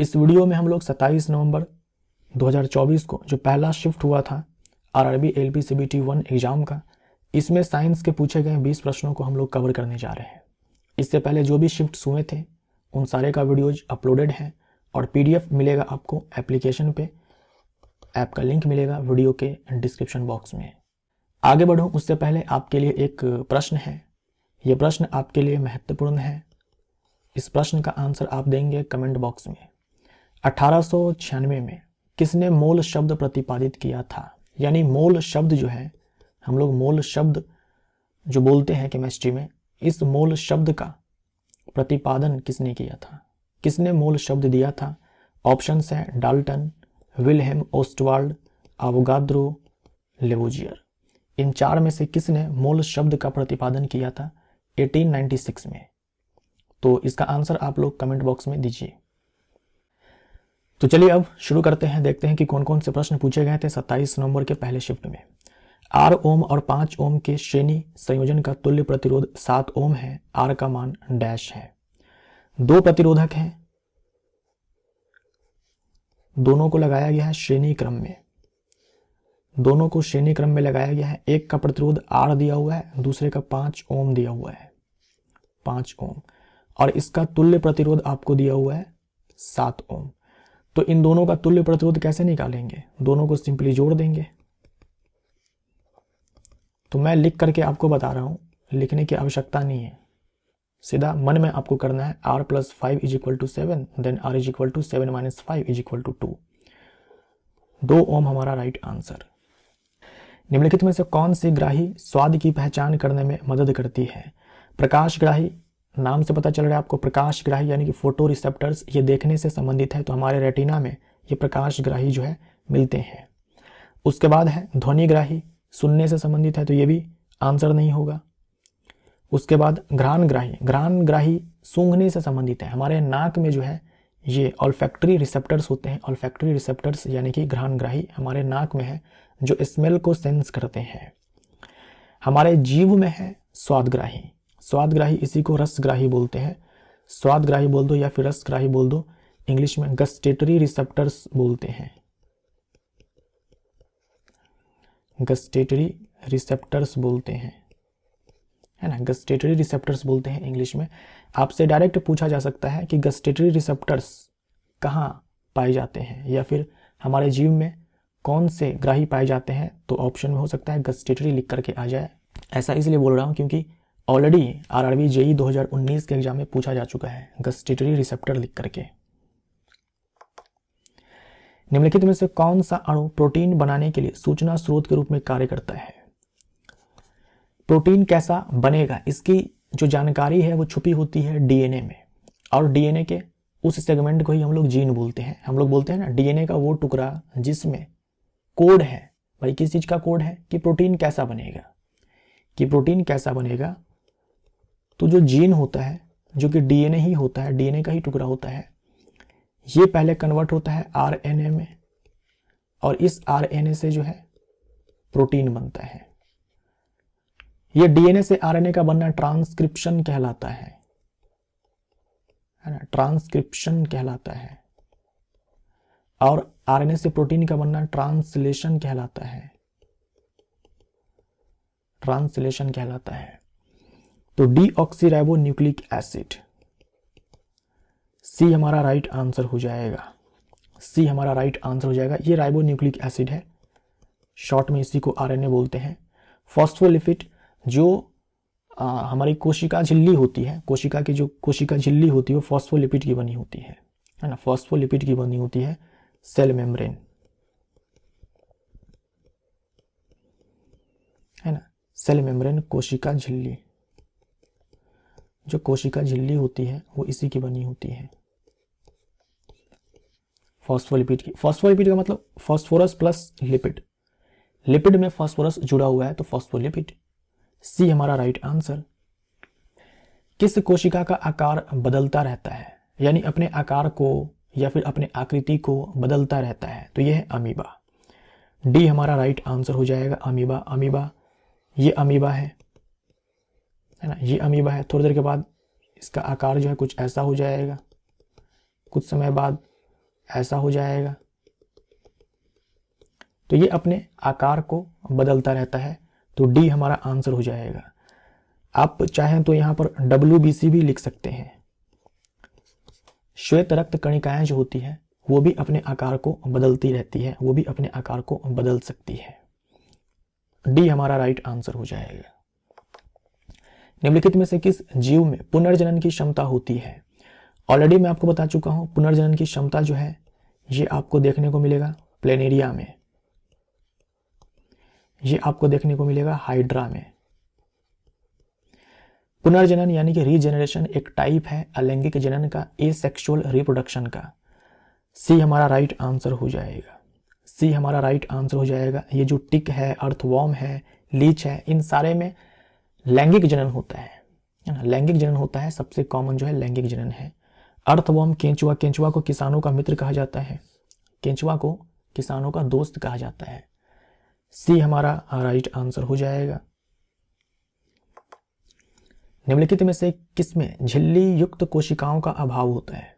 इस वीडियो में हम लोग 27 नवंबर 2024 को जो पहला शिफ्ट हुआ था आरआरबी एलपी सीबीटी 1 एग्जाम का, इसमें साइंस के पूछे गए 20 प्रश्नों को हम लोग कवर करने जा रहे हैं। इससे पहले जो भी शिफ्ट्स हुए थे उन सारे का वीडियोज अपलोडेड है और पीडीएफ मिलेगा आपको एप्लीकेशन पे। ऐप का लिंक मिलेगा वीडियो के डिस्क्रिप्शन बॉक्स में। आगे बढ़ूं उससे पहले आपके लिए एक प्रश्न है। यह प्रश्न आपके लिए महत्वपूर्ण है। इस प्रश्न का आंसर आप देंगे कमेंट बॉक्स में। 1896 में किसने मोल शब्द प्रतिपादित किया था? यानी मोल शब्द जो है, हम लोग मोल शब्द जो बोलते हैं केमिस्ट्री में, इस मोल शब्द का प्रतिपादन किसने किया था? किसने मोल शब्द दिया था? ऑप्शंस हैं Dalton, Wilhelm Ostwald, Avogadro, Lavoisier. इन चार में से किसने मोल शब्द का प्रतिपादन किया था 1896 में? तो इसका आंसर आप लोग कमेंट बॉक्स में दीजिए। तो चलिए अब शुरू करते हैं, देखते हैं कि कौन कौन से प्रश्न पूछे गए थे 27 नवंबर के पहले शिफ्ट में। 8 ओम और 5 ओम के श्रेणी संयोजन का तुल्य प्रतिरोध 7 ओम है। आर का मान डैश है। दो प्रतिरोधक हैं, दोनों को लगाया गया है श्रेणी क्रम में। दोनों को श्रेणी क्रम में लगाया गया है। एक का प्रतिरोध आर दिया हुआ है, दूसरे का 5 ओम दिया हुआ है, 5 ओम, और इसका तुल्य प्रतिरोध आपको दिया हुआ है 7 ओम। तो इन दोनों का तुल्य प्रतिरोध कैसे निकालेंगे? दोनों को सिंपली जोड़ देंगे। तो मैं लिख करके आपको बता रहा हूं, लिखने की आवश्यकता नहीं है, सीधा मन में आपको करना है। r + 5 = 7, then r = 7 - 5 = 2। 2 ओम हमारा राइट आंसर। निम्नलिखित में से कौन सी ग्राही स्वाद की पहचान करने में मदद करती है? प्रकाश ग्राही, नाम से पता चल रहा है आपको, प्रकाश ग्राही यानी कि फोटो रिसेप्टर्स, ये देखने से संबंधित है, तो हमारे रेटिना में ये प्रकाश ग्राही जो है मिलते हैं। उसके बाद है ध्वनि ग्राही, सुनने से संबंधित है, तो ये भी आंसर नहीं होगा। उसके बाद घ्राण ग्राही, घ्राण ग्राही सूंघने से संबंधित है। हमारे नाक में जो है ये ऑल्फैक्टरी रिसेप्टर्स होते हैं। ऑल्फैक्टरी रिसेप्टर्स यानी कि घ्राण ग्राही हमारे नाक में है, जो स्मेल को सेंस करते हैं। हमारे जीभ में है स्वादग्राही। स्वादग्राही, इसी को रसग्राही बोलते हैं। स्वादग्राही बोल दो या फिर रसग्राही बोल दो, इंग्लिश में गस्टेटरी रिसेप्टर्स बोलते हैं। गस्टेटरी रिसेप्टर्स बोलते हैं, है ना, गस्टेटरी रिसेप्टर्स बोलते हैं इंग्लिश में। आपसे डायरेक्ट पूछा जा सकता है कि गस्टेटरी रिसेप्टर्स कहाँ पाए जाते हैं या फिर हमारे जीव में कौन से ग्राही पाए जाते हैं, तो ऑप्शन में हो सकता है गस्टेटरी लिख करके आ जाए। ऐसा इसलिए बोल रहा हूँ क्योंकि ऑलरेडी आरआरबी जेई 2019 के एग्जाम में पूछा जा चुका है गस्टेटरी रिसेप्टर लिख करके। निम्नलिखित में से कौन सा अणु प्रोटीन बनाने के लिए सूचना स्रोत के रूप में कार्य करता है? प्रोटीन कैसा बनेगा, इसकी जो जानकारी है वो छुपी होती है डीएनए में, और डीएनए के उस सेगमेंट को ही हम लोग जीन बोलते हैं। हम लोग बोलते हैं ना, डीएनए का वो टुकड़ा जिसमें कोड है। भाई किस चीज का कोड है कि प्रोटीन कैसा बनेगा, कि प्रोटीन कैसा बनेगा। तो जो जीन होता है, जो कि डीएनए ही होता है, डीएनए का ही टुकड़ा होता है, ये पहले कन्वर्ट होता है आरएनए में, और इस आरएनए से जो है प्रोटीन बनता है। ये डीएनए से आरएनए का बनना ट्रांसक्रिप्शन कहलाता है ना, ट्रांसक्रिप्शन कहलाता है। और आरएनए से प्रोटीन का बनना ट्रांसलेशन कहलाता है, ट्रांसलेशन कहलाता है। तो डीऑक्सीराइबो न्यूक्लिक एसिड, सी हमारा राइट आंसर हो जाएगा। सी हमारा राइट आंसर हो जाएगा। ये राइबो न्यूक्लिक एसिड है, शॉर्ट में इसी को आरएनए बोलते हैं। फॉस्फोलिपिड, जो हमारी कोशिका झिल्ली होती है, कोशिका की जो कोशिका झिल्ली होती है वो फॉस्फोलिपिड की बनी होती है ना, फॉस्फोलिपिड की बनी होती है। सेल मेम्ब्रेन, है ना, सेल मेम्ब्रेन, कोशिका झिल्ली, जो कोशिका झिल्ली होती है वो इसी की बनी होती है, फॉस्फोलिपिड की। फॉस्फोलिपिड का मतलब फॉस्फोरस प्लस लिपिड, लिपिड में फॉस्फोरस जुड़ा हुआ है तो फॉस्फोलिपिड। सी हमारा राइट आंसर। किस कोशिका का आकार बदलता रहता है, यानी अपने आकार को या फिर अपने आकृति को बदलता रहता है, तो यह है अमीबा। डी हमारा राइट आंसर हो जाएगा, अमीबा। अमीबा, ये अमीबा है ना, ये अमीबा है। थोड़ी देर के बाद इसका आकार जो है कुछ ऐसा हो जाएगा, कुछ समय बाद ऐसा हो जाएगा। तो ये अपने आकार को बदलता रहता है, तो डी हमारा आंसर हो जाएगा। आप चाहें तो यहां पर WBC भी लिख सकते हैं। श्वेत रक्त कणिकाएं जो होती है वो भी अपने आकार को बदलती रहती है, वो भी अपने आकार को बदल सकती है। डी हमारा राइट आंसर हो जाएगा। निम्नलिखित में से किस जीव में पुनर्जनन की क्षमता होती है? ऑलरेडी मैं आपको बता चुका हूं, पुनर्जनन की क्षमता जो है ये आपको देखने को मिलेगा प्लेनेरिया में, ये आपको देखने को मिलेगा हाइड्रा में। पुनर्जनन यानी कि रीजेनरेशन एक टाइप है अलैंगिक जनन का, एसेक्सुअल रिप्रोडक्शन का। सी हमारा राइट आंसर हो जाएगा। सी हमारा राइट आंसर हो जाएगा। ये जो टिक है, अर्थवॉर्म है, लीच है, इन सारे में लैंगिक जनन होता है ना, लैंगिक जनन होता है। सबसे कॉमन जो है लैंगिक जनन है। अर्थवॉर्म केंचुआ, केंचुआ को किसानों का मित्र कहा जाता है, केंचुआ को किसानों का दोस्त कहा जाता है। सी हमारा राइट आंसर हो जाएगा। निम्नलिखित में से किसमें झिल्ली युक्त कोशिकाओं का अभाव होता है?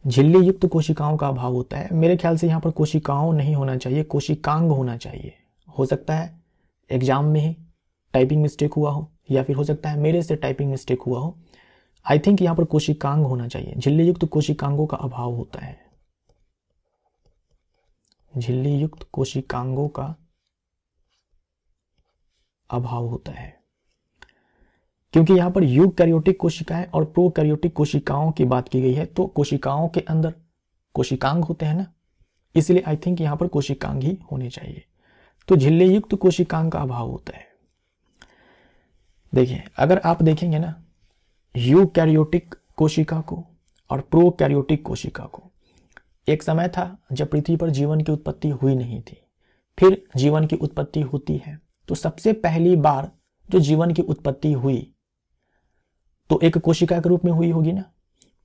झिल्ली युक्त कोशिकाओं का अभाव होता है। मेरे ख्याल से यहाँ पर कोशिकाओं नहीं होना चाहिए, कोशिकांग होना चाहिए। हो सकता है एग्जाम में ही टाइपिंग मिस्टेक हुआ हो, या फिर हो सकता है मेरे से टाइपिंग मिस्टेक हुआ हो। आई थिंक यहाँ पर कोशिकांग होना चाहिए। झिल्ली युक्त कोशिकांगों का अभाव होता है, झिल्ली युक्त कोशिकांगों का अभाव होता है, क्योंकि यहां पर यूकैरियोटिक कोशिकाएं और प्रोकैरियोटिक कोशिकाओं की बात की गई है। तो कोशिकाओं के अंदर कोशिकांग होते हैं ना, इसलिए आई थिंक यहां पर कोशिकांग ही होने चाहिए। तो झिल्ली युक्त कोशिकांग का अभाव होता है। देखिए, अगर आप देखेंगे ना यूकैरियोटिक कोशिका को और प्रोकैरियोटिक कोशिका को, एक समय था जब पृथ्वी पर जीवन की उत्पत्ति हुई नहीं थी, फिर जीवन की उत्पत्ति होती है। तो सबसे पहली बार जो जीवन की उत्पत्ति हुई तो एक कोशिका के रूप में हुई होगी ना।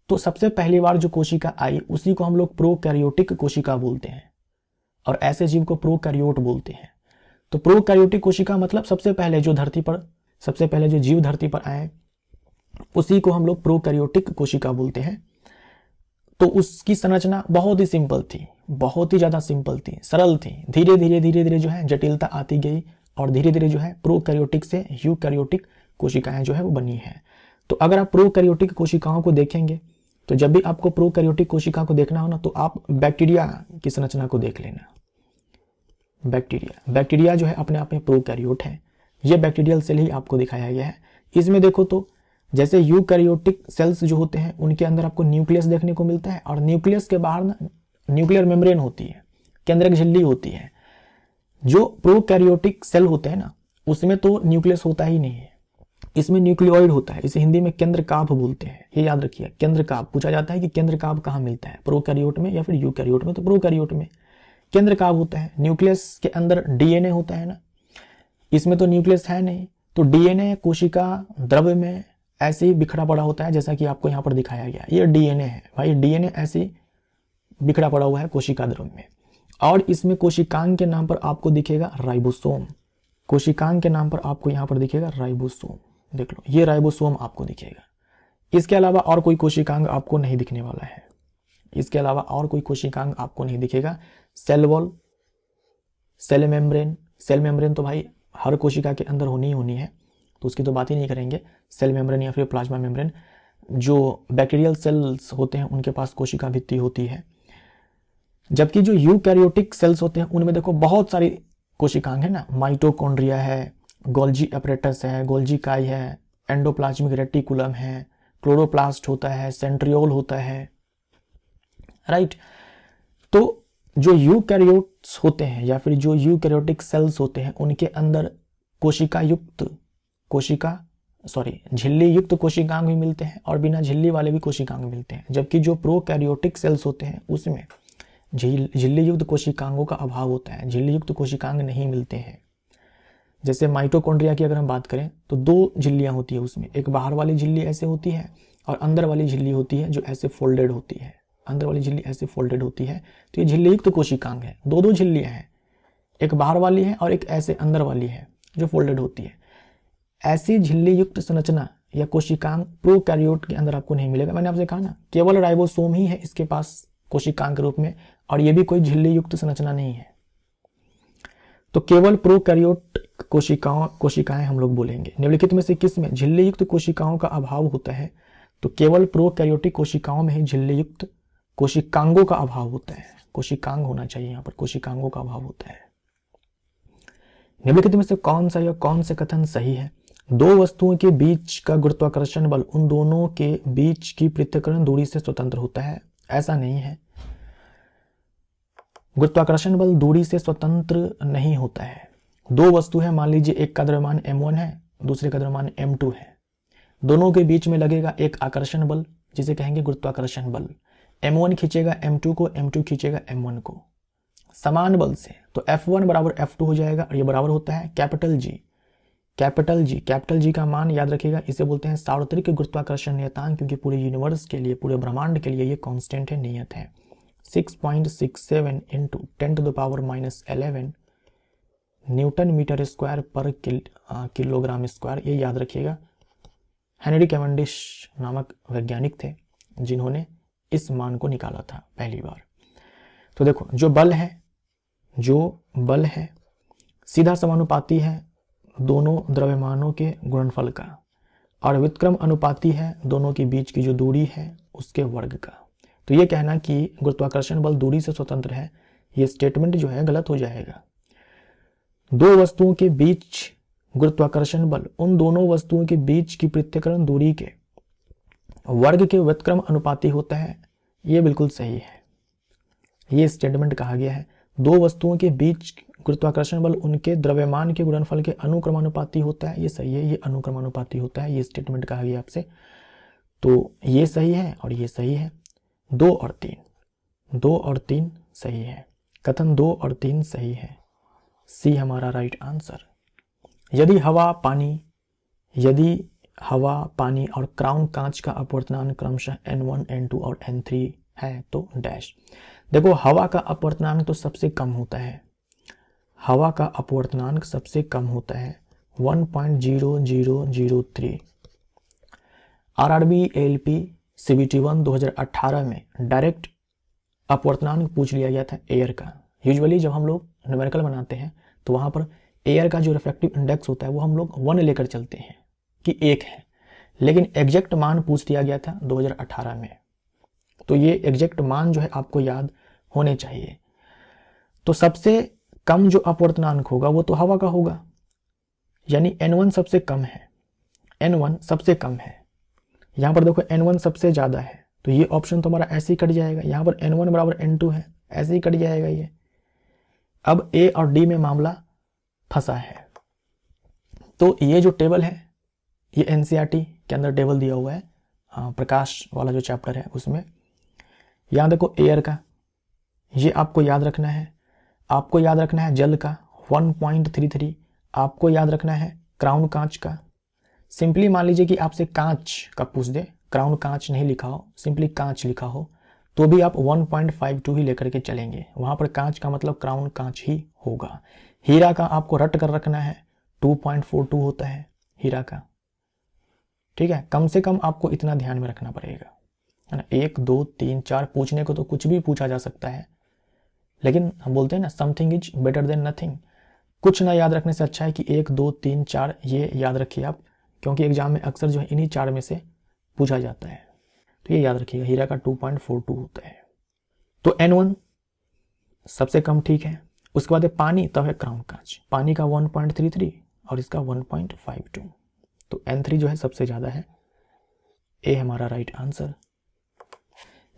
तो सबसे पहली बार जो कोशिका आई उसी को हम लोग प्रोकैरियोटिक कोशिका बोलते हैं, और ऐसे जीव को प्रोकैरियोट बोलते हैं। तो प्रोकैरियोटिक कोशिका मतलब सबसे पहले जो जीव धरती पर आए उसी को हम लोग प्रोकैरियोटिक कोशिका बोलते हैं। तो उसकी संरचना बहुत ही सिंपल थी, बहुत ही ज्यादा सिंपल थी, सरल थी। धीरे धीरे जो है जटिलता आती गई, और धीरे धीरे जो है प्रोकैरियोटिक से यूकैरियोटिक कोशिकाएं जो है वो बनी है। तो अगर आप प्रोकैरियोटिक कोशिकाओं को देखेंगे, तो जब भी आपको प्रोकैरियोटिक कोशिका को देखना हो ना, तो आप बैक्टीरिया की संरचना को देख लेना। बैक्टीरिया जो है अपने आप में प्रोकैरियोट है। ये बैक्टीरियल सेल ही आपको दिखाया गया है। इसमें देखो तो जैसे यूकैरियोटिक सेल्स जो होते हैं उनके अंदर आपको न्यूक्लियस देखने को मिलता है, और न्यूक्लियस के बाहर ना न्यूक्लियर मेम्ब्रेन होती है, केंद्रक झिल्ली होती है। जो प्रोकैरियोटिक सेल होते हैं ना उसमें तो न्यूक्लियस होता ही नहीं है, इसमें न्यूक्लियोइड होता है। इसे हिंदी में केंद्रकाभ बोलते हैं, ये याद रखिए। केंद्रकाभ पूछा जाता है कि केंद्रकाभ कहाँ मिलता है, प्रोकैरियोट में या फिर यूकैरियोट में? तो प्रोकैरियोट में केंद्रकाभ होता है। न्यूक्लियस के अंदर डीएनए होता है ना, इसमें तो न्यूक्लियस है नहीं। तो डीएनए कोशिका द्रव्य में ऐसे ही बिखरा पड़ा होता है, जैसा कि आपको यहाँ पर दिखाया गया। ये डीएनए है भाई, डीएनए ऐसे ही बिखरा पड़ा हुआ है कोशिका द्रव्य में। और इसमें कोशिकांग के नाम पर आपको दिखेगा राइबोसोम। कोशिकांग के नाम पर आपको यहाँ पर दिखेगा राइबोसोम। देख लो, ये राइबोसोम आपको दिखेगा। इसके अलावा और कोई कोशिकांग आपको नहीं दिखने वाला है, इसके अलावा और कोई कोशिकांग आपको नहीं दिखेगा। सेल वॉल, सेल मेम्ब्रेन तो भाई हर कोशिका के अंदर होनी ही होनी है, तो उसकी तो बात ही नहीं करेंगे। सेल मेम्ब्रेन या फिर प्लाज्मा मेम्ब्रेन, जो बैक्टीरियल सेल्स होते हैं उनके पास कोशिका भित्ति होती है। जबकि जो यूकैरियोटिक सेल्स होते हैं उनमें देखो बहुत सारी कोशिकांग है ना, माइटोकॉन्ड्रिया है, गोल्जी अपरेटस है, गोल्जी काई है, एंडोप्लाज्मिक रेटिकुलम है, क्लोरोप्लास्ट होता है, सेंट्रियोल होता है, राइट। तो जो यूकैरियोट्स होते हैं या फिर जो यूकैरियोटिक सेल्स होते हैं उनके अंदर झिल्ली युक्त कोशिकांग भी मिलते हैं और बिना झिल्ली वाले भी कोशिकांग मिलते हैं। जबकि जो प्रोकैरियोटिक सेल्स होते हैं उसमें झिल्ली युक्त कोशिकांगों का अभाव होता है, झिल्ली युक्त कोशिकांग नहीं मिलते हैं। जैसे माइटोकॉन्ड्रिया की अगर हम बात करें तो दो झिल्लियां होती है उसमें, एक बाहर वाली झिल्ली ऐसे होती है और अंदर वाली झिल्ली होती है जो ऐसे फोल्डेड होती है, अंदर वाली झिल्ली ऐसे फोल्डेड होती है। तो ये झिल्ली युक्त कोशिकांग है, दो झिल्लियां हैं, एक बाहर वाली है और एक ऐसे अंदर वाली है जो फोल्डेड होती है। ऐसी झिल्ली युक्त संरचना या कोशिकांग प्रोकैरियोट के अंदर आपको नहीं मिलेगा। मैंने आपसे कहा ना, केवल राइबोसोम ही है इसके पास कोशिकांग के रूप में, और ये भी कोई झिल्ली युक्त संरचना नहीं है। तो केवल प्रोकैरियोट कोशिकाएं हम लोग बोलेंगे। निम्नलिखित में से किस में झिल्ली युक्त कोशिकाओं का अभाव होता है? तो केवल प्रोकैरियोटिक कोशिकाओं में ही झिल्ली युक्त कोशिकांगों का अभाव होता है। कोशिकांग होना चाहिए, यहाँ पर कोशिकांगों का अभाव होता है। निम्नलिखित में से कौन सा या कौन से कथन सही है? दो वस्तुओं के बीच का गुरुत्वाकर्षण बल उन दोनों के बीच की पृथक्करण दूरी से स्वतंत्र होता है। ऐसा नहीं है, गुरुत्वाकर्षण बल दूरी से स्वतंत्र नहीं होता है। दो वस्तु है, मान लीजिए एक का द्रव्यमान m1 है, दूसरे का द्रव्यमान m2 है। दोनों के बीच में लगेगा एक आकर्षण बल जिसे कहेंगे गुरुत्वाकर्षण बल। m1 खींचेगा m2 को, m2 खींचेगा m1 को समान बल से। तो F1 बराबर F2 हो जाएगा और ये बराबर होता है कैपिटल G। कैपिटल जी का मान याद रखिएगा, इसे बोलते हैं सार्वत्रिक गुरुत्वाकर्षण नियतांक, क्योंकि पूरे यूनिवर्स के लिए, पूरे ब्रह्मांड के लिए ये कांस्टेंट है, नियत है। 6.67 इंटू 10⁻11 न्यूटन मीटर स्क्वायर पर किलोग्राम स्क्वायर। ये याद रखिएगा, हेनरी कैवेंडिश नामक वैज्ञानिक थे जिन्होंने इस मान को निकाला था पहली बार। तो देखो, जो बल है सीधा समानुपाती है दोनों द्रव्यमानों के गुणनफल का, और व्युत्क्रम अनुपाती है दोनों के बीच की जो दूरी है उसके वर्ग का। तो ये कहना कि गुरुत्वाकर्षण बल दूरी से स्वतंत्र है, ये स्टेटमेंट जो है गलत हो जाएगा। दो वस्तुओं के बीच गुरुत्वाकर्षण बल उन दोनों वस्तुओं के बीच की पृथक्करण दूरी के वर्ग के व्युत्क्रम अनुपाती होता है, ये बिल्कुल सही है। ये स्टेटमेंट कहा गया है दो वस्तुओं के बीच गुरुत्वाकर्षण बल उनके द्रव्यमान के गुणनफल के अनुक्रमानुपाती होता है, ये सही है, ये अनुक्रमानुपाती होता है, ये स्टेटमेंट कहा गया आपसे। तो ये सही है और ये सही है। 2 और 3 सही है। कथन 2 और 3 सही है, सी हमारा राइट आंसर। यदि हवा पानी और क्राउन कांच का अपवर्तनांक क्रमशः n1 n2 और n3 है तो डैश। देखो, हवा का अपवर्तनांक तो सबसे कम होता है, हवा का अपवर्तनांक सबसे कम होता है 1.0003। RRB ALP CBT1 2018 में डायरेक्ट अपवर्तनांक पूछ लिया गया था एयर का। यूजुअली जब हम लोग न्यूमेरिकल बनाते हैं तो वहां पर एयर का जो रिफ्रैक्टिव इंडेक्स होता है वो हम लोग 1 लेकर चलते हैं कि 1 है, लेकिन एग्जैक्ट मान पूछ लिया गया था 2018 में। तो ये एग्जैक्ट मान जो है आपको याद होने चाहिए। तो सबसे कम जो अपवर्तनांक होगा वो तो हवा का होगा, यानी n1 सबसे कम है, n1 सबसे कम है। यहां पर देखो n1 सबसे ज्यादा है, तो ये ऑप्शन तो हमारा ऐसे ही कट जाएगा। यहां पर n1 बराबर n2 है, ऐसे ही कट जाएगा ये। अब A और D में मामला फंसा है। तो ये जो टेबल है ये NCERT के अंदर टेबल दिया हुआ है, प्रकाश वाला जो चैप्टर है उसमें। यहां देखो एयर का, ये आपको याद रखना है। आपको याद रखना है जल का 1.33, आपको याद रखना है क्राउन कांच का। सिंपली मान लीजिए कि आपसे कांच का पूछ दे, क्राउन कांच नहीं लिखा हो, सिंपली कांच लिखा हो, तो भी आप 1.52 ही लेकर के चलेंगे। वहां पर कांच का मतलब क्राउन कांच ही होगा। हीरा का आपको रट कर रखना है, 2.42 होता है हीरा का, ठीक है। कम से कम आपको इतना ध्यान में रखना पड़ेगा, है ना। 1 2 3 4 पूछने को तो कुछ भी पूछा जा सकता है, लेकिन हम बोलते हैं ना something is better than nothing. कुछ ना याद रखने से अच्छा है कि 1 2 3 4 ये याद रखिए आप, क्योंकि एग्जाम में अक्सर जो है इन्हीं 4 में से पूछा जाता है। तो ये याद रखिएगा, हीरा का 2.42 होता है। तो n1 सबसे कम, ठीक है। उसके बाद पानी, तब है क्राउन कांच, पानी का 1.33 और इसका 1.52। तो n3 जो है सबसे ज्यादा है, ए हमारा राइट आंसर।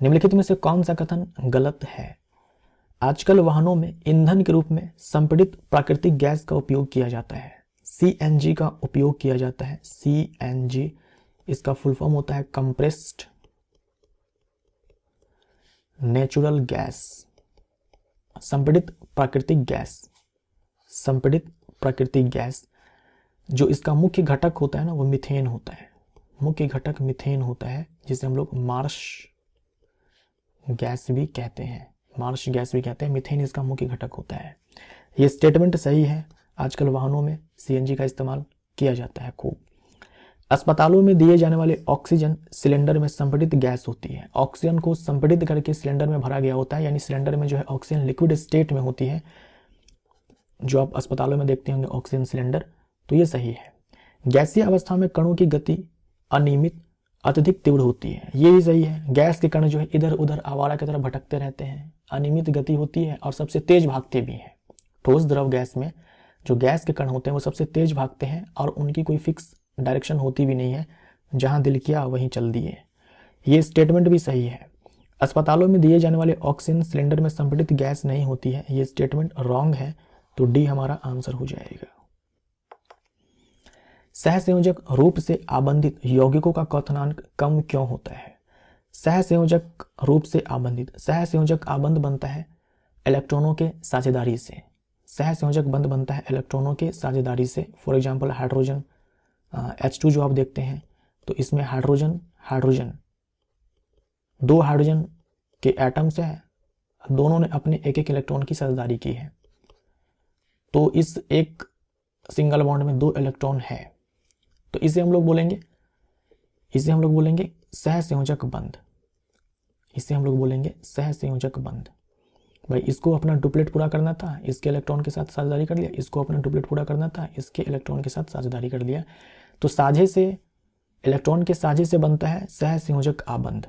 निम्नलिखित में से कौन सा कथन गलत है? आजकल वाहनों में ईंधन के रूप में संपीड़ित प्राकृतिक गैस का उपयोग किया जाता है, CNG का उपयोग किया जाता है। CNG इसका फुल फॉर्म होता है कंप्रेस्ड नेचुरल गैस। संपीड़ित प्राकृतिक गैस जो इसका मुख्य घटक होता है ना वो मीथेन होता है। मुख्य घटक मीथेन होता है, जिसे हम लोग मार्श गैस भी कहते हैं। मीथेन इसका मुख्य घटक होता है। ये स्टेटमेंट सही है। आजकल वाहनों में CNG का इस्तेमाल किया जाता है खूब। अस्पतालों में दिए जाने वाले ऑक्सीजन सिलेंडर में संपीड़ित गैस होती है। ऑक्सीजन को संपीड़ित करके सिलेंडर में भरा गया होता है, यानी सिलेंडर में जो है ऑक्सीजन लिक्विड स्टेट में होती है, जो आप अस्पतालों में देखते होंगे ऑक्सीजन सिलेंडर। तो ये सही है। गैसीय अवस्था में कणों की गति अनियमित अत्यधिक तीव्र होती है, ये भी सही है। गैस के कण जो है इधर उधर आवारा की तरह भटकते रहते हैं, अनियमित गति होती है और सबसे तेज भागते भी हैं। ठोस द्रव गैस में जो गैस के कण होते हैं वो सबसे तेज भागते हैं और उनकी कोई फिक्स डायरेक्शन होती भी नहीं है, जहां दिल किया वहीं चल दिए। ये स्टेटमेंट भी सही है। अस्पतालों में दिए जाने वाले ऑक्सीजन सिलेंडर में संपीड़ित गैस नहीं होती है, ये स्टेटमेंट रॉन्ग है। तो डी हमारा आंसर हो जाएगा। सहसंयोजक रूप से आबंधित यौगिकों का क्वथनांक कम क्यों होता है? सहसंयोजक रूप से आबंधित, सहसंयोजक आबंध बनता है इलेक्ट्रॉनों के साझेदारी से। सहसंयोजक बंध बनता है इलेक्ट्रॉनों के साझेदारी से। फॉर एग्जांपल हाइड्रोजन H2 जो आप देखते हैं, तो इसमें हाइड्रोजन दो हाइड्रोजन के एटम्स हैं, दोनों ने अपने एक एक इलेक्ट्रॉन की साझेदारी की है, तो इस एक सिंगल बॉन्ड में 2 इलेक्ट्रॉन है, तो इसे हम लोग बोलेंगे सहसंयोजक बंध। इसे हम लोग बोलेंगे सहसंयोजक बंध। भाई इसको अपना डुप्लेट पूरा करना था, इसके इलेक्ट्रॉन के साथ साझेदारी कर लिया, इसको अपना डुप्लेट पूरा करना था, इसके इलेक्ट्रॉन के साथ साझेदारी कर लिया, तो साझे से इलेक्ट्रॉन के साझे से बनता है सहसंयोजक आबंध।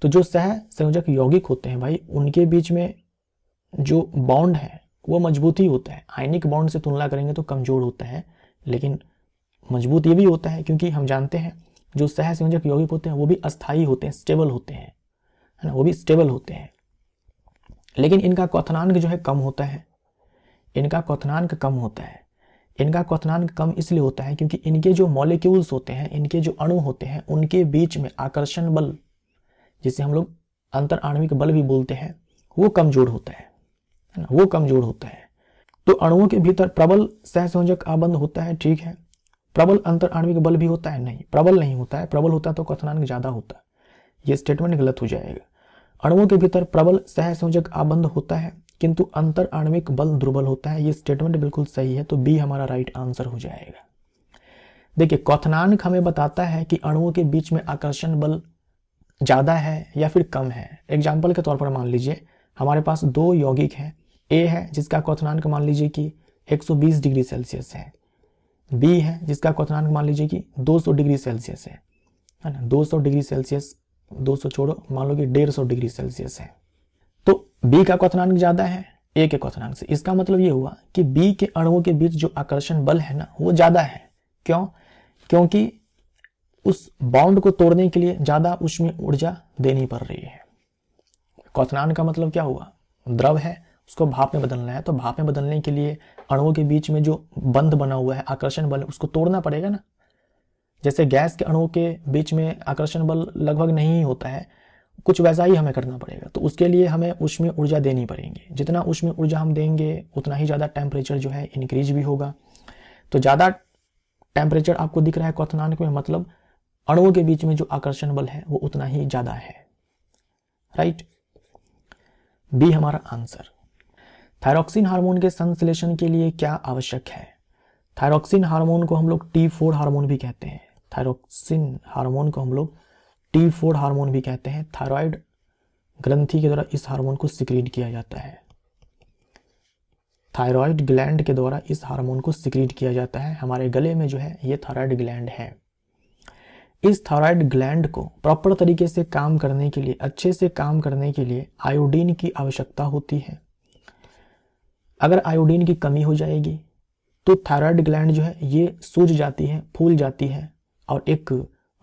तो जो सहसंयोजक यौगिक होते हैं भाई, उनके बीच में जो बॉन्ड है वो मजबूत ही होता है। आयनिक बॉन्ड से तुलना करेंगे तो कमजोर होता है, लेकिन मजबूत ये भी होता है, क्योंकि हम जानते हैं जो सहसंयोजक यौगिक होते हैं वो भी अस्थायी होते हैं, स्टेबल होते हैं, है ना, वो भी स्टेबल होते हैं। लेकिन इनका क्वथनांक जो है कम होता है। इनका क्वथनांक कम इसलिए होता है क्योंकि इनके जो मॉलिक्यूल्स होते हैं, इनके जो अणु होते हैं, उनके बीच में आकर्षण बल, जिसे हम लोग अंतर आणविक बल भी बोलते हैं, वो कमजोर होता है ना, वो कमजोर होता है। तो अणुओं के भीतर प्रबल सहसंयोजक आबंध होता है, ठीक है। प्रबल अंतर आणविक बल भी होता है? नहीं, प्रबल नहीं होता है। प्रबल होता तो क्वथनांक ज्यादा होता। ये स्टेटमेंट गलत हो जाएगा। अणुओं के भीतर प्रबल सहसंयोजक आबंध होता है किंतु अंतर आणविक बल दुर्बल होता है, ये स्टेटमेंट बिल्कुल सही है। तो बी हमारा राइट आंसर हो जाएगा। देखिए, क्वथनांक हमें बताता है कि अणुओं के बीच में आकर्षण बल ज्यादा है या फिर कम है। एग्जाम्पल के तौर पर मान लीजिए हमारे पास 2 यौगिक हैं। ए है जिसका क्वथनांक मान लीजिए कि 120 डिग्री सेल्सियस है, बी है जिसका क्वथनांक मान लीजिए कि 200 डिग्री सेल्सियस है ना। 200 डिग्री सेल्सियस, 200 छोड़ो, मान लो कि 150 डिग्री सेल्सियस है, तो बी का क्वथनांक ज्यादा है ए के क्वथनांक से। इसका मतलब ये हुआ कि बी के अणुओं के बीच जो आकर्षण बल है ना, वो ज्यादा है। क्यों? क्योंकि उस बॉन्ड को तोड़ने के लिए ज्यादा उसमें ऊर्जा देनी पड़ रही है। क्वथनांक का मतलब क्या हुआ? द्रव है, उसको भाप में बदलना है, तो भाप में बदलने के लिए अणुओं के बीच में जो बंध बना हुआ है, आकर्षण बल, उसको तोड़ना पड़ेगा ना। जैसे गैस के अणुओं के बीच में आकर्षण बल लगभग नहीं होता है, कुछ वैसा ही हमें करना पड़ेगा। तो उसके लिए हमें उसमें ऊर्जा देनी पड़ेगी। जितना उसमें ऊर्जा हम देंगे उतना ही ज़्यादा टेम्परेचर जो है इंक्रीज भी होगा। तो ज़्यादा टेम्परेचर आपको दिख रहा है क्वथनांक में, मतलब अणुओं के बीच में जो आकर्षण बल है वो उतना ही ज़्यादा है। राइट, बी हमारा आंसर। थायरॉक्सिन हार्मोन के संश्लेषण के लिए क्या आवश्यक है? थायरॉक्सिन हार्मोन को हम लोग T4 हार्मोन भी कहते हैं। थायरॉक्सिन हार्मोन को हम लोग T4 हार्मोन भी कहते हैं। थायराइड ग्रंथि के द्वारा इस हार्मोन को सिक्रीट किया जाता है। थायराइड ग्लैंड के द्वारा इस हार्मोन को सिक्रीट किया जाता है। हमारे गले में जो है ये थायराइड ग्लैंड है। इस थायराइड ग्लैंड को प्रॉपर तरीके से काम करने के लिए, अच्छे से काम करने के लिए आयोडीन की आवश्यकता होती है। अगर आयोडीन की कमी हो जाएगी तो थायराइड ग्लैंड जो है ये सूज जाती है, फूल जाती है और एक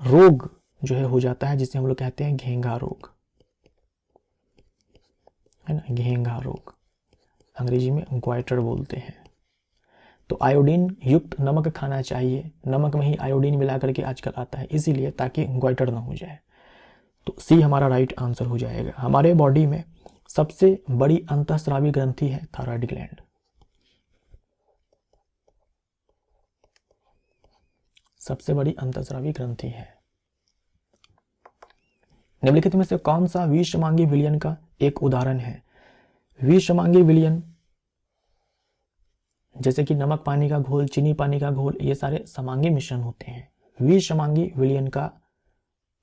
रोग जो है हो जाता है जिसे हम लोग कहते हैं घेंघा रोग, है ना। घेंघा रोग अंग्रेजी में ग्वाइटर बोलते हैं। तो आयोडीन युक्त नमक खाना चाहिए। नमक में ही आयोडीन मिला करके आजकल आता है, इसीलिए ताकि ग्वाइटर ना हो जाए। तो सी हमारा राइट आंसर हो जाएगा। हमारे बॉडी में सबसे बड़ी अंतःस्रावी ग्रंथि है थायराइड ग्लैंड। सबसे बड़ी अंतःस्रावी ग्रंथि है। निम्नलिखित में से कौन सा विषमांगी विलयन का एक उदाहरण है? विषमांगी विलयन जैसे कि नमक पानी का घोल, चीनी पानी का घोल, ये सारे समांगी मिश्रण होते हैं। विषमांगी विलयन का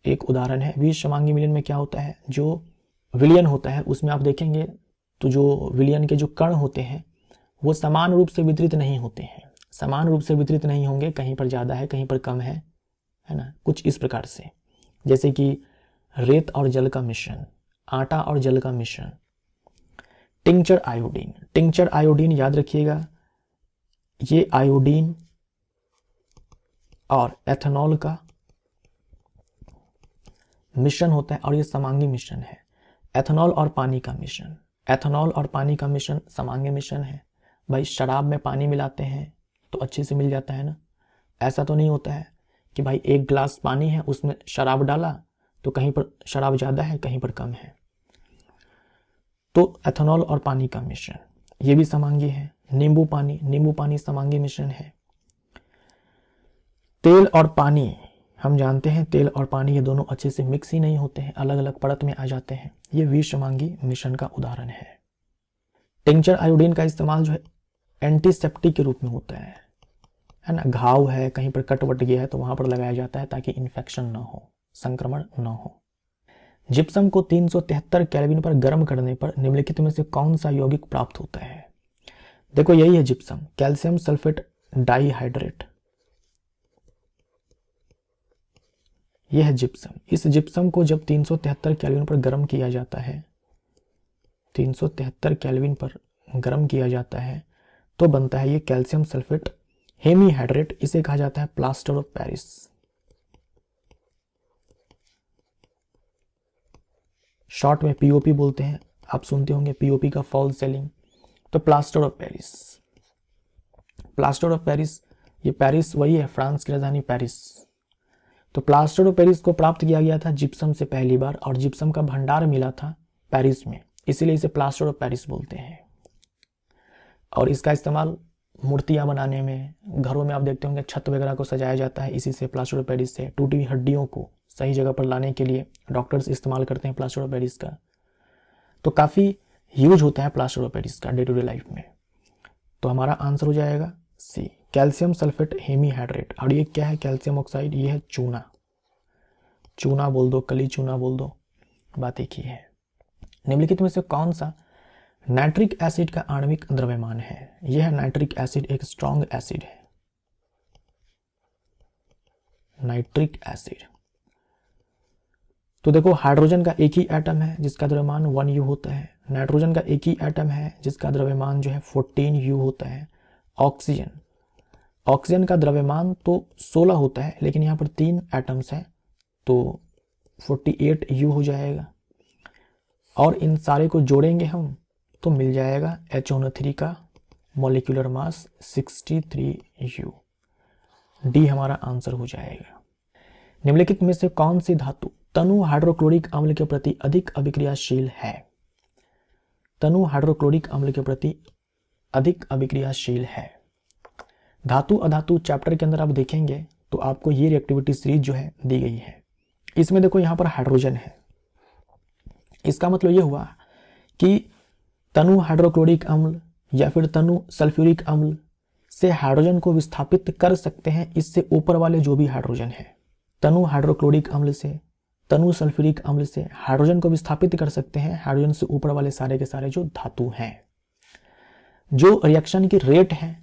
एक उदाहरण है। विषमांगी विलयन में क्या होता है, जो विलयन होता है उसमें आप देखेंगे तो जो विलयन के जो कण होते हैं वो समान रूप से वितरित नहीं होते हैं, समान रूप से वितरित नहीं होंगे, कहीं पर ज़्यादा है कहीं पर कम है ना, कुछ इस प्रकार से। जैसे कि रेत और जल का मिश्रण, आटा और जल का मिश्रण। टिंचर आयोडीन, टिंचर आयोडीन याद रखिएगा, ये आयोडीन और एथेनॉल का मिश्रण होता है और ये समांगी मिश्रण है। एथेनॉल और पानी का मिश्रण, एथेनॉल और पानी का मिश्रण समांगी मिश्रण है। भाई शराब में पानी मिलाते हैं तो अच्छे से मिल जाता है ना, ऐसा तो नहीं होता है कि भाई एक गिलास पानी है उसमें शराब डाला तो कहीं पर शराब ज़्यादा है कहीं पर कम है। तो एथेनॉल और पानी का मिश्रण ये भी समांगी है। नींबू पानी, नींबू पानी समांगी मिश्रण है। तेल और पानी, हम जानते हैं तेल और पानी ये दोनों अच्छे से मिक्स ही नहीं होते हैं, अलग अलग परत में आ जाते हैं, ये विषमांगी मिश्रण का उदाहरण है। टिंचर आयोडीन का इस्तेमाल जो है एंटीसेप्टिक के रूप में होता है ना, घाव है कहीं पर कट वट गया है तो वहां पर लगाया जाता है ताकि इन्फेक्शन ना हो, संक्रमण ना हो। जिप्सम को 373 केल्विन पर गर्म करने पर निम्नलिखित में से कौन सा यौगिक प्राप्त होता है? देखो यही है जिप्सम, कैल्शियम सल्फेट डाइहाइड्रेट, यह है जिप्सम। इस जिप्सम को जब 373 केल्विन पर गर्म किया जाता है, 373 केल्विन पर गर्म किया जाता है तो बनता है ये कैल्शियम सल्फेट हेमीहाइड्रेट। इसे कहा जाता है प्लास्टर ऑफ पेरिस। शॉर्ट में पीओपी बोलते हैं, आप सुनते होंगे पीओपी का फॉल सेलिंग। तो plaster of Paris, plaster of Paris, ये पेरिस वही है, फ्रांस की राजधानी पेरिस। तो प्लास्टर ऑफ पेरिस को प्राप्त किया गया था जिप्सम से पहली बार और जिप्सम का भंडार मिला था पेरिस में, इसीलिए इसे प्लास्टर ऑफ पेरिस बोलते हैं। और इसका इस्तेमाल मूर्तियां बनाने में, घरों में आप देखते होंगे छत वगैरह को सजाया जाता है इसी से, प्लास्टर ऑफ पेरिस से। टूटी हुई हड्डियों को सही जगह पर लाने के लिए डॉक्टर्स इस्तेमाल करते हैं प्लास्टर ऑफ पेरिस का। तो काफ़ी यूज होता है प्लास्टर ऑफ पेरिस का डे टू डे लाइफ में। तो हमारा आंसर हो जाएगा सी, कैल्शियम सल्फेट हेमीहाइड्रेट। और ये क्या है? कैल्शियम ऑक्साइड, ये है चूना, चूना बोल दो, कली चूना बोल दो, बात एक ही है। निम्नलिखित में से कौन सा नाइट्रिक एसिड का आणविक द्रव्यमान है? यह है नाइट्रिक एसिड, एक स्ट्रॉन्ग एसिड है, नाइट्रिक एसिड। तो देखो हाइड्रोजन का एक ही एटम है जिसका द्रव्यमान 1U होता है, नाइट्रोजन का एक ही एटम है जिसका द्रव्यमान जो है 14U होता है। ऑक्सीजन, ऑक्सीजन का द्रव्यमान तो 16 होता है लेकिन यहाँ पर 3 एटम्स हैं तो 48U हो जाएगा। और इन सारे को जोड़ेंगे हम तो मिल जाएगा HNO3 का मॉलिक्यूलर मास 63U। डी हमारा आंसर हो जाएगा। निम्नलिखित में से कौन सी धातु तनु हाइड्रोक्लोरिक अम्ल के प्रति अधिक अभिक्रियाशील है? तनु हाइड्रोक्लोरिक अम्ल के प्रति अधिक अभिक्रियाशील है। धातु अधातु चैप्टर के अंदर आप देखेंगे तो आपको ये रिएक्टिविटी सीरीज जो है दी गई है। इसमें देखो यहाँ पर हाइड्रोजन है, इसका मतलब ये हुआ कि तनु हाइड्रोक्लोरिक अम्ल या फिर तनु सल्फ्यूरिक अम्ल से हाइड्रोजन को विस्थापित कर सकते हैं इससे ऊपर वाले जो भी हाइड्रोजन है। तनु हाइड्रोक्लोरिक अम्ल से, तनु सल्फ्यूरिक अम्ल से हाइड्रोजन को विस्थापित कर सकते हैं हाइड्रोजन से ऊपर वाले सारे के सारे जो धातु हैं। जो रिएक्शन की रेट है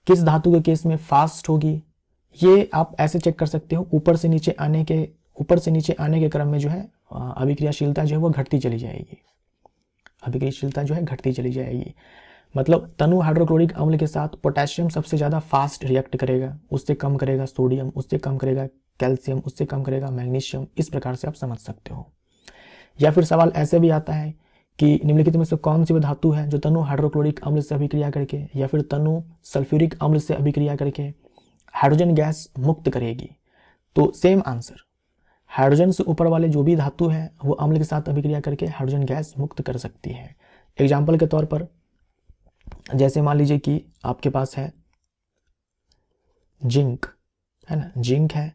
किस धातु के केस में फास्ट होगी, ये आप ऐसे चेक कर सकते हो, ऊपर से नीचे आने के क्रम में जो है अभिक्रियाशीलता जो है वो घटती चली जाएगी, अभिक्रियाशीलता जो है घटती चली जाएगी। मतलब तनु हाइड्रोक्लोरिक अम्ल के साथ पोटेशियम सबसे ज़्यादा फास्ट रिएक्ट करेगा, उससे कम करेगा सोडियम, उससे कम करेगा कैल्शियम, उससे कम करेगा मैग्नीशियम। इस प्रकार से आप समझ सकते हो। या फिर सवाल ऐसे भी आता है कि निम्नलिखित में से कौन सी धातु है जो तनु हाइड्रोक्लोरिक अम्ल से अभिक्रिया करके या फिर तनु सल्फ्यूरिक अम्ल से अभिक्रिया करके हाइड्रोजन गैस मुक्त करेगी? तो सेम आंसर, हाइड्रोजन से ऊपर वाले जो भी धातु है वो अम्ल के साथ अभिक्रिया करके हाइड्रोजन गैस मुक्त कर सकती है। एग्जाम्पल के तौर पर जैसे मान लीजिए कि आपके पास है जिंक, है ना, जिंक है,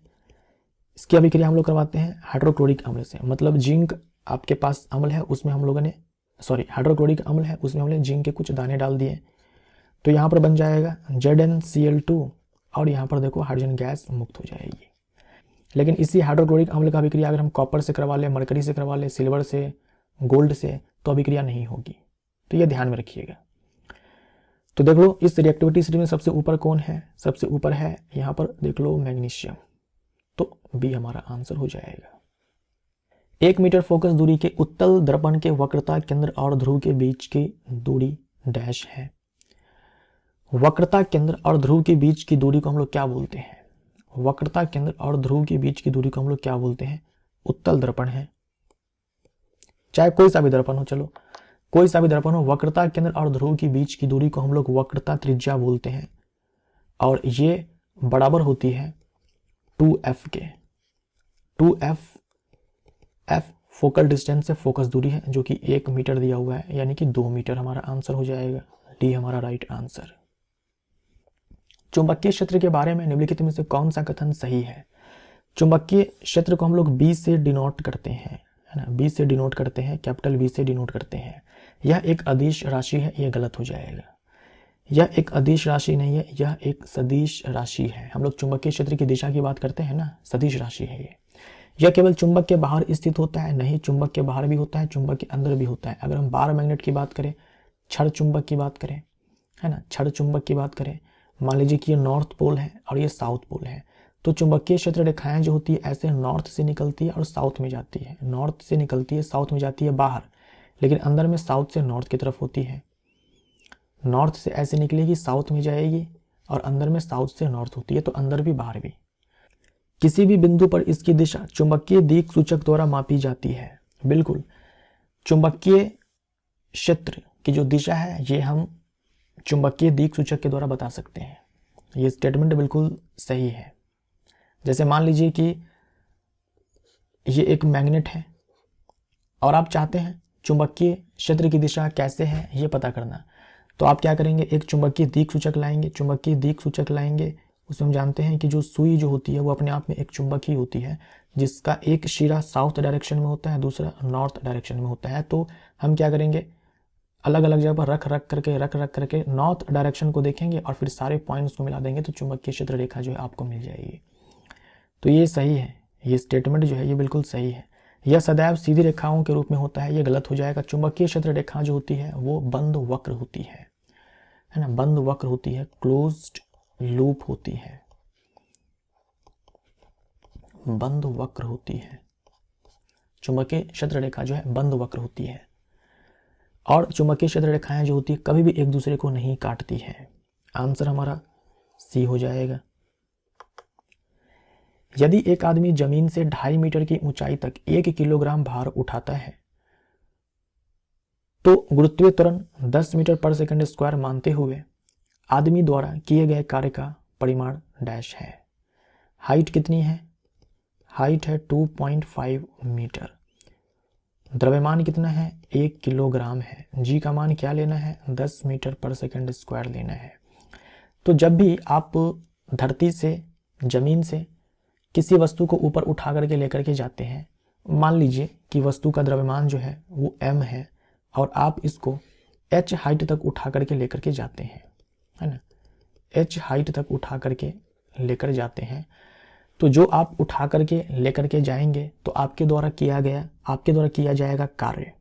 इसकी अभिक्रिया हम लोग करवाते हैं हाइड्रोक्लोरिक अम्ल से। मतलब जिंक आपके पास अम्ल है, उसमें हम लोगों ने हाइड्रोक्लोरिक अम्ल है, उसमें हमने जिंक के कुछ दाने डाल दिए तो यहाँ पर बन जाएगा ZnCl2 और यहाँ पर देखो हाइड्रोजन गैस मुक्त हो जाएगी। लेकिन इसी हाइड्रोक्लोरिक अम्ल का अभिक्रिया अगर हम कॉपर से करवा लें, मरकरी से करवा लें, सिल्वर से, गोल्ड से, तो अभिक्रिया नहीं होगी। तो ये ध्यान में रखिएगा। तो देख लो इस रिएक्टिविटी सीरीज में सबसे ऊपर कौन है, सबसे ऊपर है यहाँ पर देख लो मैग्नीशियम, तो बी हमारा आंसर हो जाएगा। 1 मीटर फोकस दूरी के उत्तल दर्पण के वक्रता केंद्र और ध्रुव के बीच की दूरी डैश है। वक्रता केंद्र और ध्रुव के बीच की दूरी को हम लोग क्या बोलते हैं? वक्रता केंद्र और ध्रुव के बीच की दूरी को हम लोग क्या बोलते हैं? उत्तल दर्पण है, चाहे कोई सा भी दर्पण हो, चलो कोई सा भी दर्पण हो, वक्रता केंद्र और ध्रुव के बीच की दूरी को हम लोग वक्रता त्रिज्या बोलते हैं, और ये बराबर होती है 2f के। 2f फोकल डिस्टेंस से फोकस दूरी है जो कि 1 मीटर दिया हुआ है, यानी कि 2 मीटर हमारा आंसर हो जाएगा। डी हमारा राइट आंसर। चुंबकीय क्षेत्र के बारे में निम्नलिखित में से कौन सा कथन सही है? चुंबकीय क्षेत्र को हम लोग बी से डिनोट करते हैं, है ना, बी से डिनोट करते हैं, कैपिटल बी से डिनोट करते हैं। यह एक अदिश राशि है, यह गलत हो जाएगा। यह एक अदिश राशि नहीं है, यह एक सदिश राशि है। हम लोग चुंबकीय क्षेत्र की दिशा की बात करते हैं ना, सदिश राशि है ये। यह केवल चुंबक के बाहर स्थित होता है? नहीं, चुंबक के बाहर भी होता है, चुंबक के अंदर भी होता है। अगर हम बार मैग्नेट की बात करें, क्षण चुंबक की बात करें, है ना, क्षण चुंबक की बात करें, मान लीजिए कि ये नॉर्थ पोल है और ये साउथ पोल है, तो चुंबकीय क्षेत्र रेखाएं जो होती है ऐसे नॉर्थ से निकलती है और साउथ में जाती है, नॉर्थ से निकलती है साउथ में जाती है बाहर, लेकिन अंदर में साउथ से नॉर्थ की तरफ होती है। नॉर्थ से ऐसे निकलेगी, साउथ में जाएगी, और अंदर में साउथ से नॉर्थ होती है, तो अंदर भी बाहर भी। किसी भी बिंदु पर इसकी दिशा चुंबकीय दिक् सूचक द्वारा मापी जाती है। बिल्कुल, चुंबकीय क्षेत्र की जो दिशा है ये हम चुंबकीय दिक् सूचक के द्वारा बता सकते हैं। ये स्टेटमेंट बिल्कुल सही है। जैसे मान लीजिए कि ये एक मैग्नेट है और आप चाहते हैं चुंबकीय क्षेत्र की दिशा कैसे है ये पता करना, तो आप क्या करेंगे, एक चुंबकीय दिक् सूचक लाएंगे। चुंबकीय दिक् सूचक लाएंगे, उसमें हम जानते हैं कि जो सुई जो होती है वो अपने आप में एक चुंबक ही होती है, जिसका एक शिरा साउथ डायरेक्शन में होता है, दूसरा नॉर्थ डायरेक्शन में होता है। तो हम क्या करेंगे, अलग अलग जगह पर रख रख करके नॉर्थ डायरेक्शन को देखेंगे और फिर सारे पॉइंट्स को मिला देंगे, तो चुंबकीय क्षेत्र रेखा जो है आपको मिल जाएगी। तो ये सही है, ये स्टेटमेंट जो है ये बिल्कुल सही है। यह सदैव सीधी रेखाओं के रूप में होता है, ये गलत हो जाएगा। चुंबकीय क्षेत्र रेखा जो होती है वो बंद वक्र होती है ना, बंद वक्र होती है, क्लोज्ड लूप होती है, बंद वक्र होती है। चुंबकीय क्षेत्र रेखा जो है बंद वक्र होती है, और चुंबकीय क्षेत्र रेखाएं जो होती है कभी भी एक दूसरे को नहीं काटती है। आंसर हमारा सी हो जाएगा। यदि एक आदमी जमीन से 2.5 मीटर की ऊंचाई तक 1 किलोग्राम भार उठाता है तो गुरुत्वीय त्वरण 10 मीटर पर सेकंड स्क्वायर मानते हुए आदमी द्वारा किए गए कार्य का परिमाण डैश है। हाइट कितनी है? हाइट है 2.5 मीटर। द्रव्यमान कितना है? 1 किलोग्राम है। जी का मान क्या लेना है? 10 मीटर पर सेकंड स्क्वायर लेना है। तो जब भी आप धरती से, जमीन से किसी वस्तु को ऊपर उठा करके लेकर के जाते हैं, मान लीजिए कि वस्तु का द्रव्यमान जो है वो m है और आप इसको h हाइट तक उठा करके लेकर के जाते हैं, है ना, h हाइट तक उठा करके लेकर जाते हैं, तो जो आप उठा करके लेकर के जाएंगे तो आपके द्वारा किया जाएगा कार्य।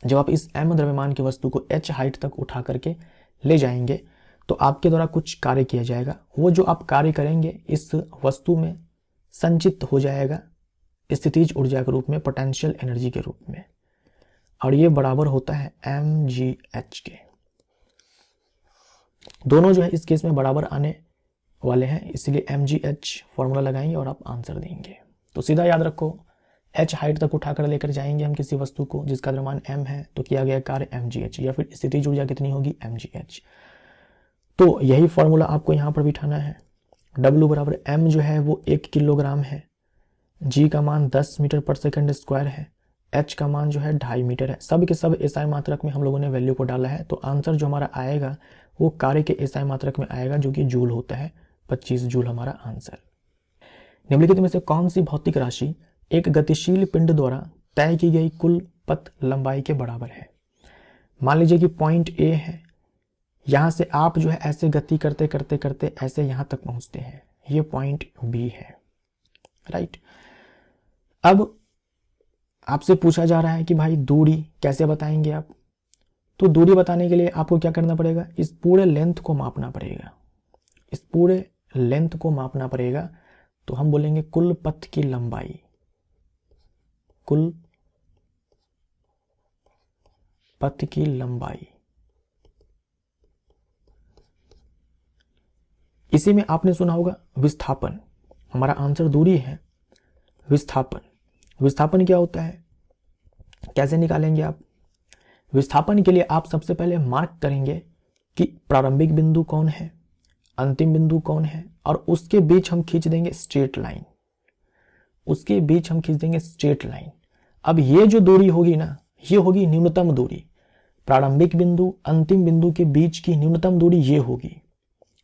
जब आप इस m द्रव्यमान की वस्तु को h हाइट तक उठा करके ले जाएंगे तो आपके द्वारा कुछ कार्य किया जाएगा। वो जो आप कार्य करेंगे इस वस्तु में संचित हो जाएगा स्थितिज ऊर्जा के रूप में, पोटेंशियल एनर्जी के रूप में, और ये बराबर होता है mgh के। दोनों जो है इस केस में बराबर आने वाले हैं, इसलिए mgh फॉर्मूला लगाएंगे और आप आंसर देंगे। तो सीधा याद रखो, h हाइट तक उठाकर लेकर जाएंगे हम किसी वस्तु को जिसका द्रव्यमान m है, तो किया गया कार्य mgh, या फिर स्थितिज ऊर्जा कितनी होगी? mgh। तो यही फॉर्मूला आपको यहाँ पर बिठाना है। W बराबर m जो है वो 1 किलोग्राम है, G का मान 10 मीटर पर सेकंड स्क्वायर है, H का मान जो है 2.5 मीटर है। सब के सब SI मात्रक में हम लोगों ने वैल्यू को डाला है, तो आंसर जो हमारा आएगा वो कार्य के SI मात्रक में आएगा जो कि जूल होता है, 25 जूल हमारा आंसर। निम्नलिखित में से कौन सी भौतिक राशि एक गतिशील पिंड द्वारा तय की गई कुल पथ लंबाई के बराबर है? मान लीजिए कि पॉइंट A है, यहां से आप जो है ऐसे गति करते करते करते ऐसे यहां तक पहुंचते हैं, ये पॉइंट B है। राइट। अब आपसे पूछा जा रहा है कि भाई दूरी कैसे बताएंगे आप, तो दूरी बताने के लिए आपको क्या करना पड़ेगा, इस पूरे लेंथ को मापना पड़ेगा, इस पूरे लेंथ को मापना पड़ेगा। तो हम बोलेंगे कुल पथ की लंबाई, कुल पथ की लंबाई। इसी में आपने सुना होगा विस्थापन, हमारा आंसर दूरी है। विस्थापन, विस्थापन क्या होता है, कैसे निकालेंगे आप, विस्थापन के लिए आप सबसे पहले मार्क करेंगे कि प्रारंभिक बिंदु कौन है, अंतिम बिंदु कौन है, और उसके बीच हम खींच देंगे स्ट्रेट लाइन, उसके बीच हम खींच देंगे स्ट्रेट लाइन। अब ये जो दूरी होगी ना, ये होगी न्यूनतम दूरी, प्रारंभिक बिंदु अंतिम बिंदु के बीच की न्यूनतम दूरी ये होगी,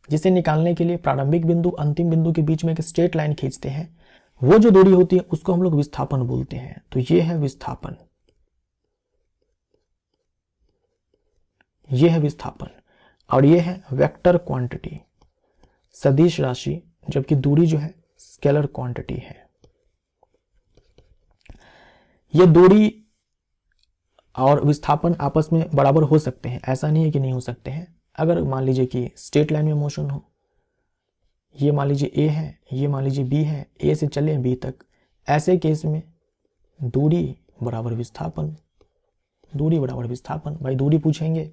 जिसे निकालने के लिए प्रारंभिक बिंदु अंतिम बिंदु के बीच में एक स्ट्रेट लाइन खींचते हैं, वो जो दूरी होती है उसको हम लोग विस्थापन बोलते हैं। तो ये है विस्थापन, ये है विस्थापन। और ये है वेक्टर क्वांटिटी, सदिश राशि, जबकि दूरी जो है स्केलर क्वांटिटी है। ये दूरी और विस्थापन आपस में बराबर हो सकते हैं, ऐसा नहीं है कि नहीं हो सकते हैं। अगर मान लीजिए कि स्ट्रेट लाइन में मोशन हो, ये मान लीजिए ए है, ये मान लीजिए बी है, ए से चले बी तक, ऐसे केस में दूरी बराबर विस्थापन, दूरी बराबर विस्थापन। भाई दूरी पूछेंगे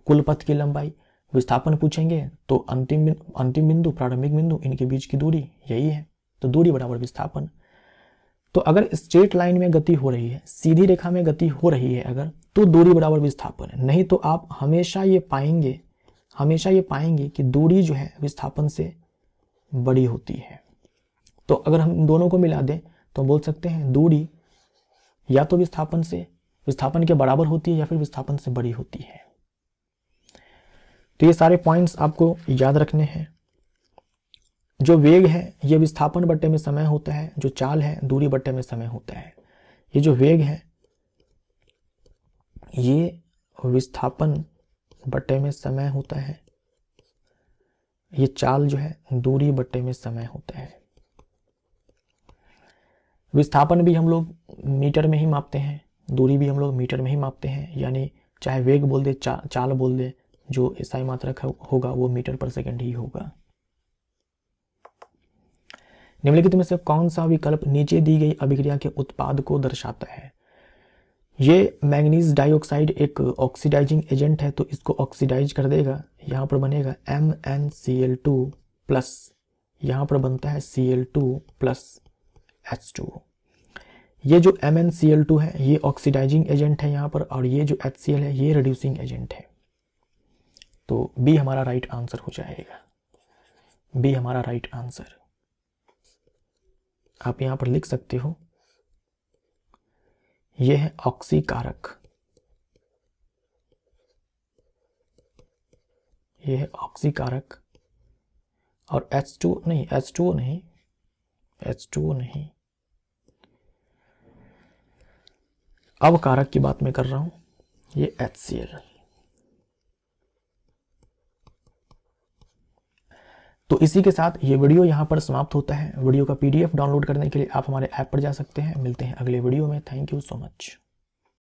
कुल पथ की लंबाई, विस्थापन पूछेंगे तो अंतिम बिंदु प्रारंभिक बिंदु इनके बीच की दूरी यही है, तो दूरी बराबर विस्थापन। तो अगर स्ट्रेट लाइन में गति हो रही है, सीधी रेखा में गति हो रही है अगर, तो दूरी बराबर विस्थापन है। नहीं तो आप हमेशा ये पाएंगे कि दूरी जो है विस्थापन से बड़ी होती है। तो अगर हम दोनों को मिला दें तो हम बोल सकते हैं दूरी या तो विस्थापन के बराबर होती है या फिर विस्थापन से बड़ी होती है। तो ये सारे पॉइंट्स आपको याद रखने हैं। जो वेग है ये विस्थापन बट्टे में समय होता है, जो चाल है दूरी बट्टे में समय होता है। ये जो वेग है ये विस्थापन बट्टे में समय होता है, ये चाल जो है दूरी बट्टे में समय होता है। विस्थापन भी हम लोग मीटर में ही मापते हैं, दूरी भी हम लोग मीटर में ही मापते हैं, यानी चाहे वेग बोल दे चाल बोल दे, जो SI मात्रक होगा वो मीटर पर सेकंड ही होगा। निम्नलिखित में से कौन सा विकल्प नीचे दी गई अभिक्रिया के उत्पाद को दर्शाता है। ये मैंगनीज डाइऑक्साइड एक ऑक्सीडाइजिंग एजेंट है, तो इसको ऑक्सीडाइज कर देगा। यहाँ पर बनेगा MnCl2 प्लस, यहाँ पर बनता है Cl2 प्लस H2। ये जो MnCl2 है ये ऑक्सीडाइजिंग एजेंट है यहाँ पर, और ये जो HCl है ये रिड्यूसिंग एजेंट है। तो बी हमारा राइट आंसर हो जाएगा, बी हमारा राइट आंसर। आप यहाँ पर लिख सकते हो, यह है ऑक्सीकारक, यह है ऑक्सीकारक। और H2 नहीं, अब कारक की बात मैं कर रहा हूं, ये HCl। तो इसी के साथ ये वीडियो यहाँ पर समाप्त होता है। वीडियो का PDF डाउनलोड करने के लिए आप हमारे ऐप पर जा सकते हैं। मिलते हैं अगले वीडियो में। Thank you so much.